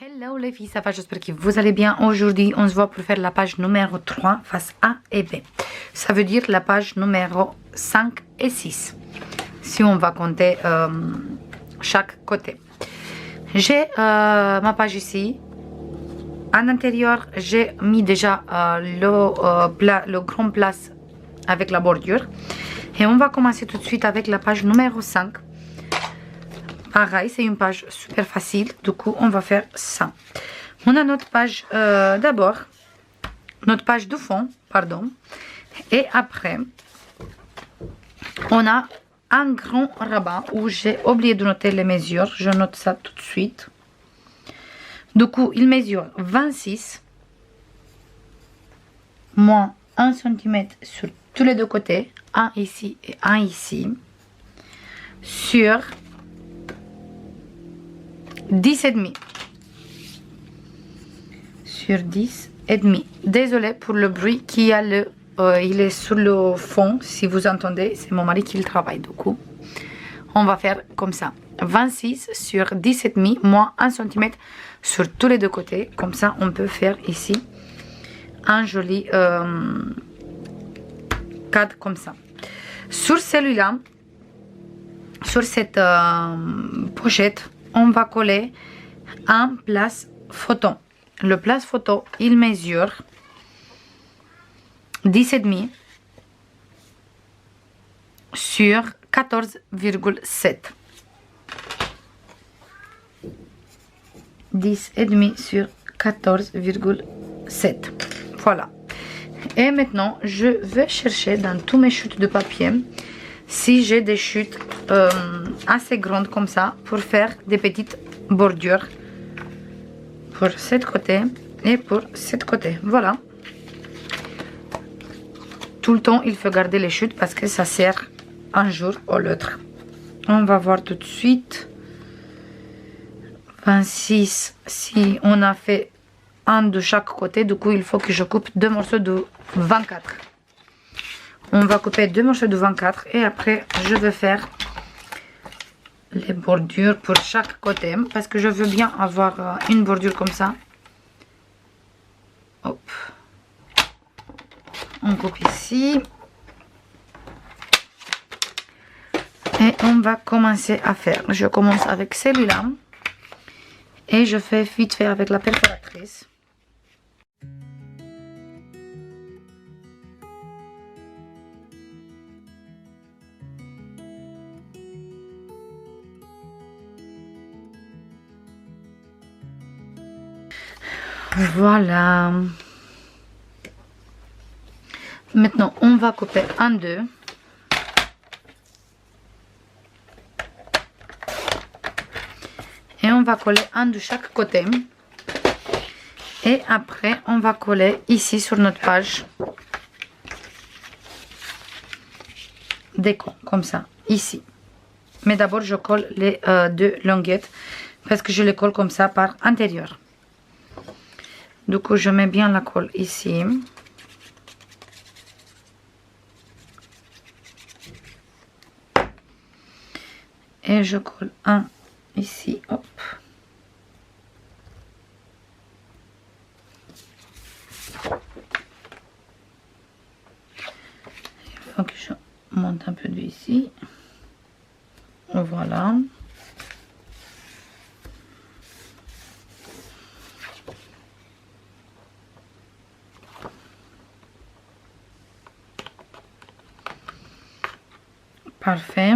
Hello les filles, ça va, j'espère que vous allez bien. Aujourd'hui, on se voit pour faire la page numéro 3, face A et B. Ça veut dire la page numéro 5 et 6. Si on va compter chaque côté. J'ai ma page ici. En intérieur, j'ai mis déjà le grand place avec la bordure. Et on va commencer tout de suite avec la page numéro 5. Pareil, c'est une page super facile. Du coup, on va faire ça. On a notre page d'abord, notre page de fond, pardon. Et après, on a un grand rabat où j'ai oublié de noter les mesures. Je note ça tout de suite. Du coup, il mesure 26 moins 1 cm sur tous les deux côtés. Un ici et un ici. Sur 10,5 sur 10,5. Désolée pour le bruit qu'il y a il est sur le fond. Si vous entendez, c'est mon mari qui le travaille. Du coup, on va faire comme ça. 26 sur 10,5 moins 1 cm sur tous les deux côtés. Comme ça, on peut faire ici un joli cadre comme ça. Sur celui-là, sur cette pochette, on va coller un place photo. Le place photo, il mesure 10,5 sur 14,7. 10,5 sur 14,7. Voilà. Et maintenant, je vais chercher dans tous mes chutes de papier si j'ai des chutes assez grandes comme ça pour faire des petites bordures pour cette côté et pour cette côté. Voilà. Tout le temps, il faut garder les chutes parce que ça sert un jour ou l'autre. On va voir tout de suite. 26, si on a fait un de chaque côté, du coup, il faut que je coupe deux morceaux de 24. On va couper deux morceaux de 24 et après, je vais faire les bordures pour chaque côté parce que je veux bien avoir une bordure comme ça. Hop. On coupe ici. Et on va commencer à faire. Je commence avec celui-là. Et je fais vite fait avec la perforatrice. Voilà. Maintenant, on va couper en deux. Et on va coller un de chaque côté. Et après, on va coller ici sur notre page. Déco, comme ça, ici. Mais d'abord, je colle les deux languettes parce que je les colle comme ça par intérieur. Du coup, je mets bien la colle ici. Et je colle un ici, hop. Il faut que je monte un peu d'ici. Voilà. Parfait.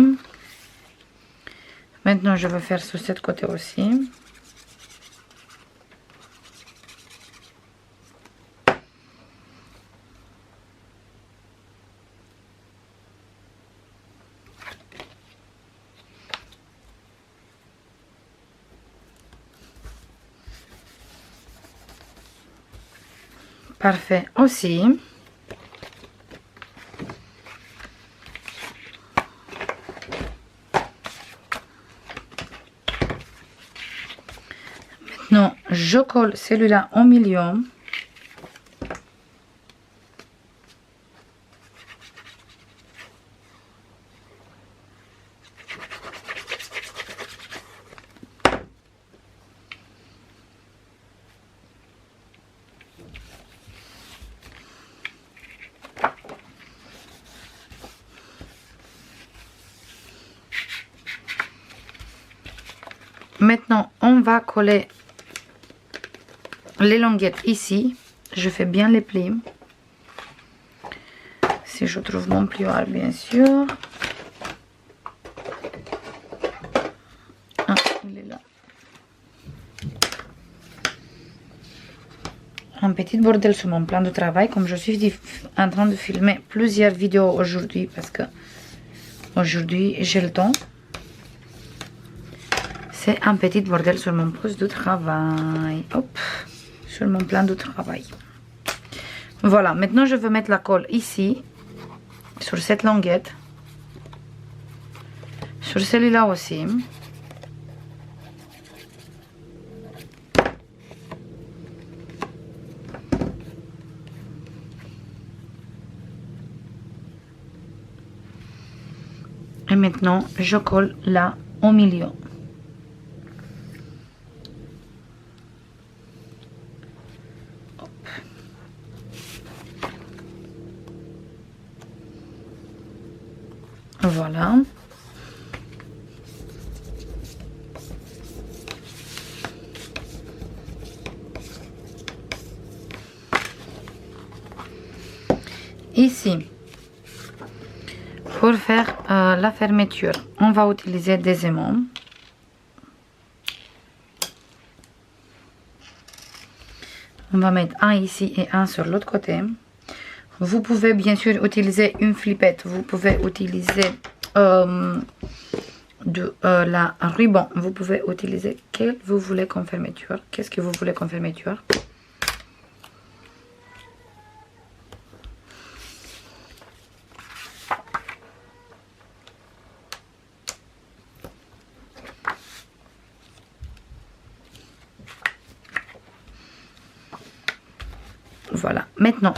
Maintenant, je vais faire sur cette côté aussi. Parfait aussi. Maintenant, je colle celui-là au milieu. Maintenant, on va coller les languettes ici. Je fais bien les plis. Si je trouve mon plioir, bien sûr. Ah, il est là. Un petit bordel sur mon plan de travail, comme je suis en train de filmer plusieurs vidéos aujourd'hui, parce que aujourd'hui j'ai le temps. C'est un petit bordel sur mon poste de travail. Hop, sur mon plan de travail. Voilà, maintenant je veux mettre la colle ici, sur cette languette. Sur celui-là aussi. Et maintenant, je colle là au milieu. Voilà. Ici, pour faire la fermeture, on va utiliser des aimants. On va mettre un ici et un sur l'autre côté. Vous pouvez bien sûr utiliser une flippette. Vous pouvez utiliser la ruban. Vous pouvez utiliser quel vous voulez comme fermeture. Qu'est-ce que vous voulez comme fermeture? Voilà. Maintenant,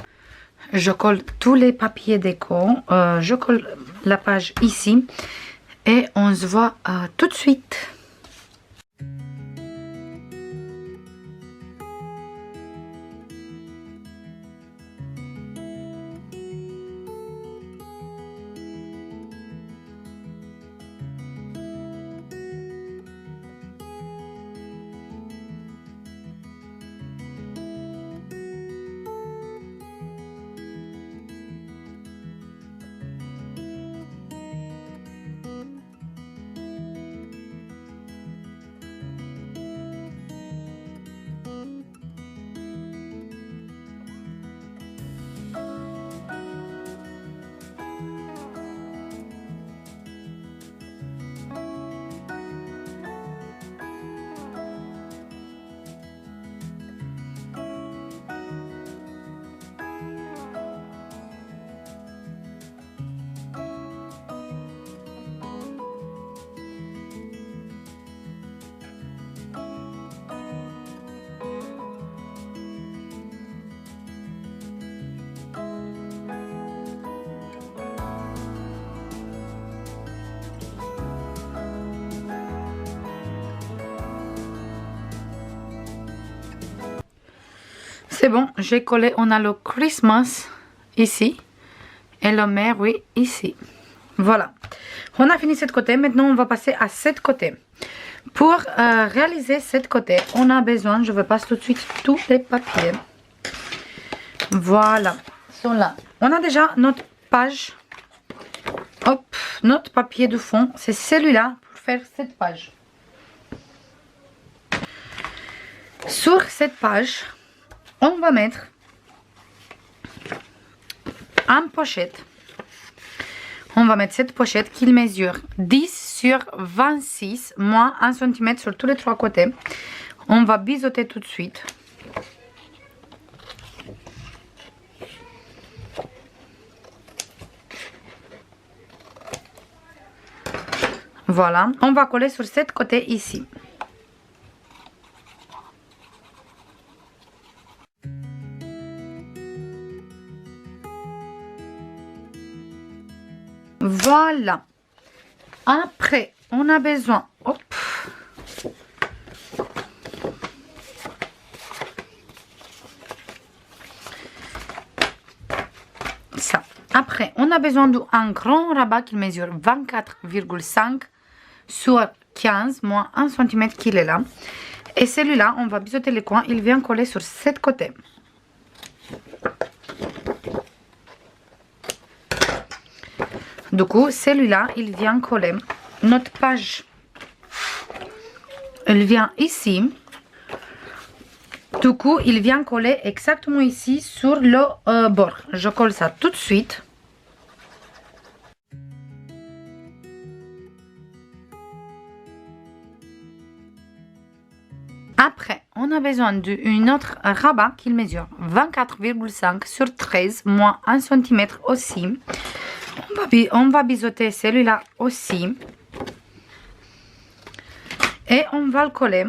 je colle tous les papiers déco. Je colle la page ici. Et on se voit tout de suite. C'est bon, j'ai collé, on a le Christmas ici et le Merry ici. Voilà, on a fini cette côté, maintenant on va passer à cette côté. Pour réaliser cette côté, on a besoin, je vais passer tout de suite tous les papiers. Voilà, ils sont là. On a déjà notre page, hop, notre papier de fond, c'est celui-là pour faire cette page. Sur cette page, on va mettre en pochette. On va mettre cette pochette qui mesure 10 sur 26, moins 1 cm sur tous les trois côtés. On va biseauter tout de suite. Voilà, on va coller sur cette côté ici. Voilà. Après, on a besoin... Hop. Ça. Après, on a besoin d'un grand rabat qui mesure 24,5 sur 15 moins 1 cm qu'il est là. Et celui-là, on va biseauter les coins, il vient coller sur cet côté. Du coup, celui-là, il vient coller. Notre page, elle vient ici. Du coup, il vient coller exactement ici sur le bord. Je colle ça tout de suite. Après, on a besoin d'une autre rabat qui mesure 24,5 sur 13 moins 1 cm aussi. On va biseauter celui-là aussi. Et on va le coller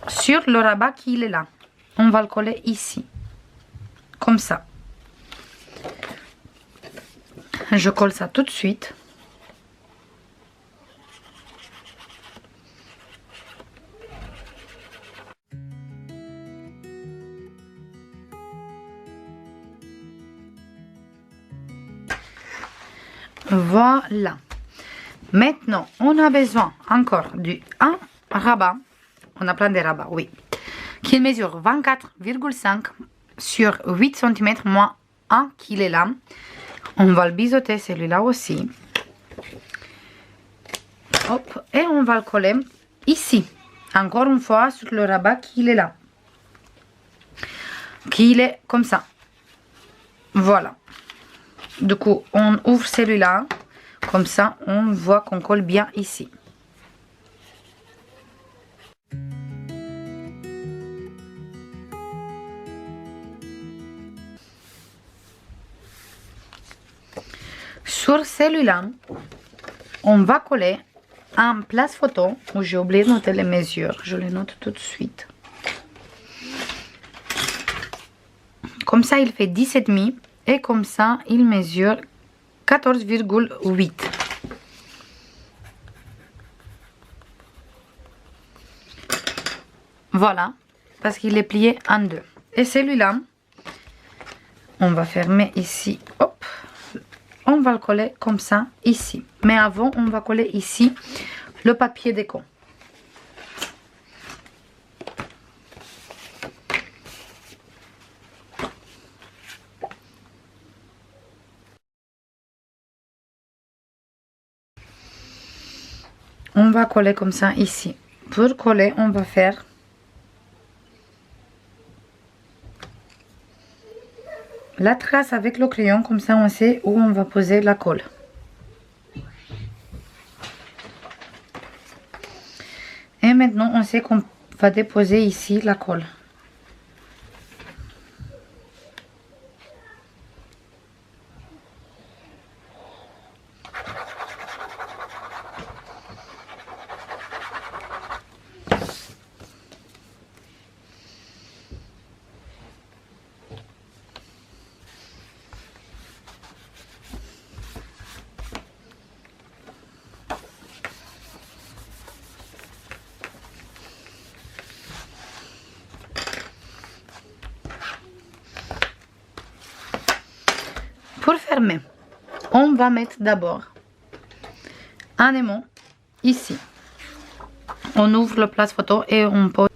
sur le rabat qui est là. On va le coller ici. Comme ça. Je colle ça tout de suite. Voilà. Maintenant, on a besoin encore d'un rabat. On a plein de rabats, oui. Qui mesure 24,5 sur 8 cm moins 1 qu'il est là. On va le biseauter celui-là aussi. Hop. Et on va le coller ici. Encore une fois sur le rabat qui est là. Qui est comme ça. Voilà. Du coup, on ouvre celui-là. Comme ça, on voit qu'on colle bien ici. Sur celui-là, on va coller un place photo où j'ai oublié de noter les mesures. Je les note tout de suite. Comme ça, il fait 10,5 et comme ça, il mesure 14,8. Voilà, parce qu'il est plié en deux. Et celui-là, on va fermer ici. Hop, on va le coller comme ça ici. Mais avant, on va coller ici le papier déco. On va coller comme ça ici. Pour coller, on va faire la trace avec le crayon, comme ça on sait où on va poser la colle. Et maintenant, on sait qu'on va déposer ici la colle. Pour fermer, on va mettre d'abord un aimant ici. On ouvre le place photo et on pose.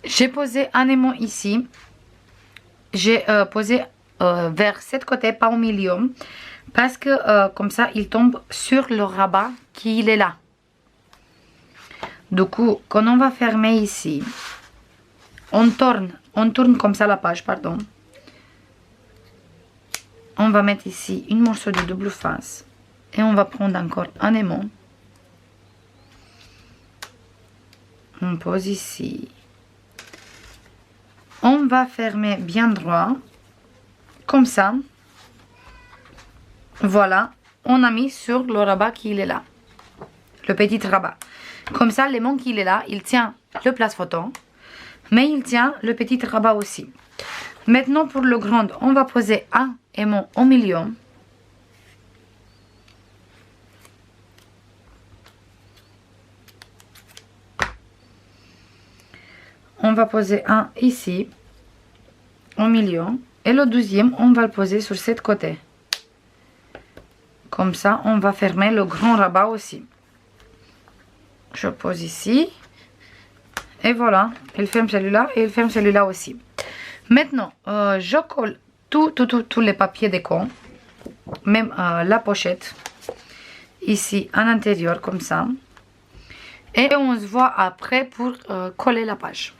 J'ai posé un aimant ici. J'ai posé vers cet côté, pas au milieu. Parce que comme ça, il tombe sur le rabat qui est là. Du coup, quand on va fermer ici, on tourne comme ça la page, pardon. On va mettre ici une morceau de double face. Et on va prendre encore un aimant. On pose ici. On va fermer bien droit. Comme ça. Voilà. On a mis sur le rabat qui est là. Le petit rabat. Comme ça, l'aimant qui est là, il tient le place photo. Mais il tient le petit rabat aussi. Maintenant, pour le grand, on va poser un aimant au milieu. On va poser un ici, au milieu. Et le deuxième, on va le poser sur ce côté. Comme ça, on va fermer le grand rabat aussi. Je pose ici. Et voilà, il ferme celui-là et il ferme celui-là aussi. Maintenant, je colle tous les papiers déco, même la pochette, ici en intérieur comme ça. Et on se voit après pour coller la page.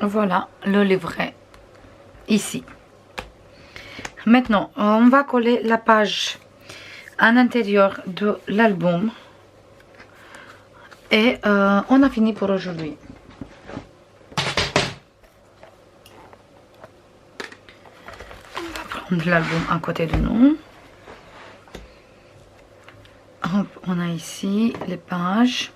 Voilà le livret ici. Maintenant, on va coller la page à l'intérieur de l'album. Et on a fini pour aujourd'hui. On va prendre l'album à côté de nous. Hop, on a ici les pages.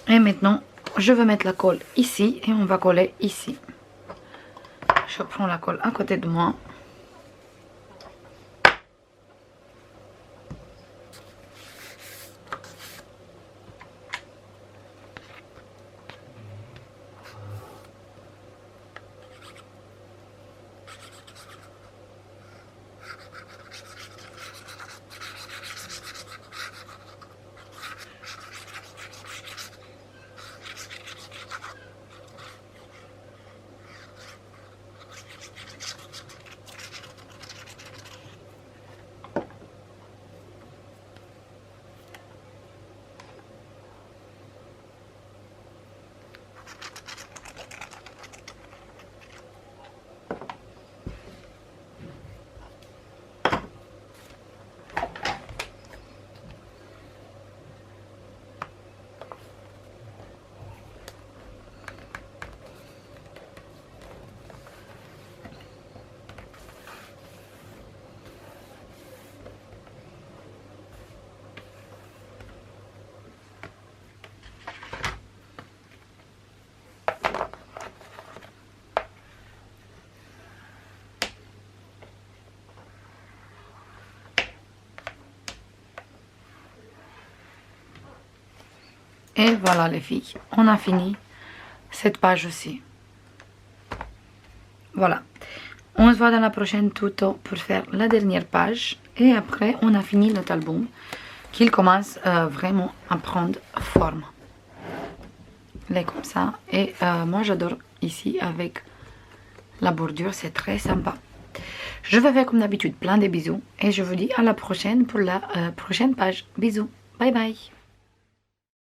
Et maintenant, je vais mettre la colle ici et on va coller ici. Je prends la colle à côté de moi. Et voilà les filles, on a fini cette page aussi. Voilà. On se voit dans la prochaine tuto pour faire la dernière page. Et après, on a fini notre album qu'il commence vraiment à prendre forme. Là, comme ça. Et moi, j'adore ici avec la bordure, c'est très sympa. Je vais faire comme d'habitude plein de bisous. Et je vous dis à la prochaine pour la prochaine page. Bisous. Bye bye.